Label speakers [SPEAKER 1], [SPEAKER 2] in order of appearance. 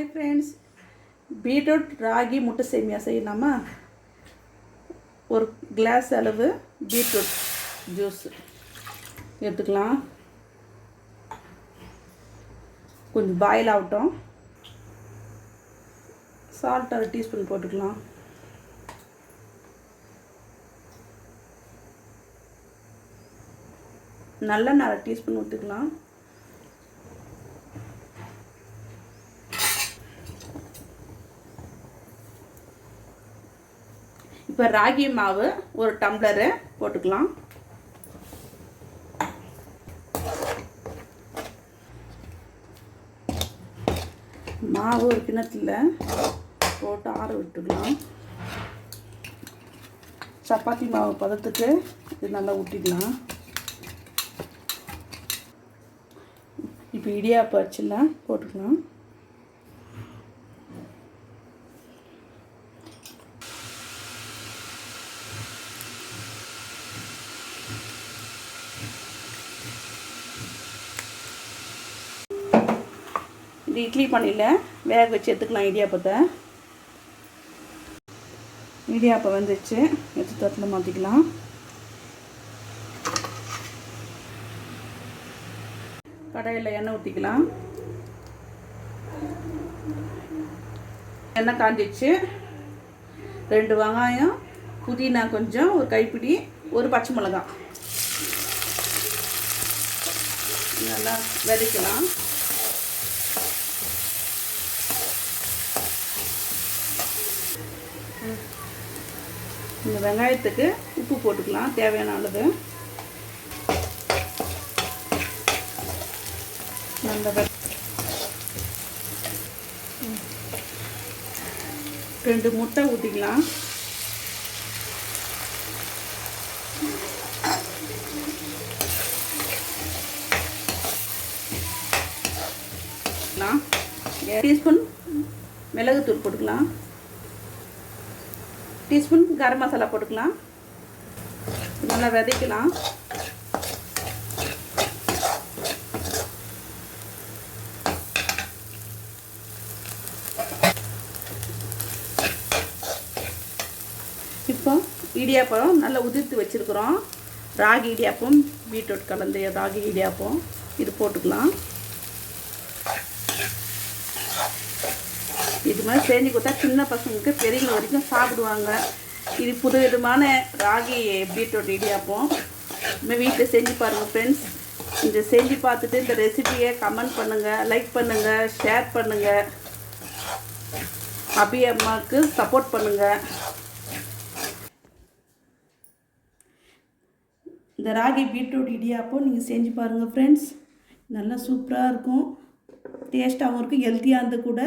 [SPEAKER 1] Hi friends, beetroot ragi முட்டை சேமியா செய்யலாமா? ஒரு கிளாஸ் அளவு பீட்ரூட் ஜூஸ் எடுத்துக்கலாம். கொஞ்சம் பாயில் ஆகட்டும். சால்ட் 1 டீஸ்பூன் போட்டுக்கலாம். நல்லெண்ணெய் 1 டீஸ்பூன் ஊற்றிக்கலாம். இப்போ ராகி மாவு 1 டம்ளரு போட்டுக்கலாம். மாவு ஒரு கிண்ணத்தில் போட்டு ஆற விட்டுக்கலாம். சப்பாத்தி மாவு பதத்துக்கு இது நல்லா ஊற்றிக்கலாம். இப்போ இடியாப்பம் வச்சுலாம் போட்டுக்கலாம். இது இட்லி பானையில் வேக வச்சு எடுத்துக்கலாம். இடியாப்பம் வந்துச்சு, எடுத்து தட்டில் மாற்றிக்கலாம். கடாயில் எண்ணெய் ஊற்றிக்கலாம். எண்ணெய் காஞ்சிச்சு. 2 வெங்காயம், புதினா கொஞ்சம், ஒரு கைப்பிடி, ஒரு பச்சை மிளகாய் நல்லா விதைக்கலாம். இந்த வெங்காயத்துக்கு உப்பு போட்டுக்கலாம், தேவையான அளவு. நல்ல 2 முட்டை ஊற்றிக்கலாம். டீஸ்பூன் மிளகுத்தூள் போட்டுக்கலாம். டீஸ்பூன் கரம் மசாலா போட்டுக்கலாம். நல்லா விதைக்கலாம். இப்போ இடியாப்பம் நல்லா உதிர்த்து வச்சுருக்குறோம். ராகி இடியாப்பம், பீட்ரூட் கலந்த ராகி இடியாப்பம் இது போட்டுக்கலாம். இது மாதிரி செஞ்சு கொடுத்தா சின்ன பசங்களுக்கு பெரியவங்க வரைக்கும் சாப்பிடுவாங்க. இது புதுவிதமான ராகி பீட்ரூட் இடியாப்பம். நம்ம வீட்டில் செஞ்சு பாருங்கள் ஃப்ரெண்ட்ஸ். இந்த செஞ்சு பார்த்துட்டு இந்த ரெசிபியை கமெண்ட் பண்ணுங்கள், லைக் பண்ணுங்கள், ஷேர் பண்ணுங்கள். அபி அம்மாவுக்கு சப்போர்ட் பண்ணுங்கள். இந்த ராகி பீட்ரூட் இடியாப்பம் நீங்கள் செஞ்சு பாருங்கள் ஃப்ரெண்ட்ஸ். நல்லா சூப்பராக இருக்கும், டேஸ்ட்டாகவும் இருக்கும், ஹெல்த்தியாக இருந்து கூட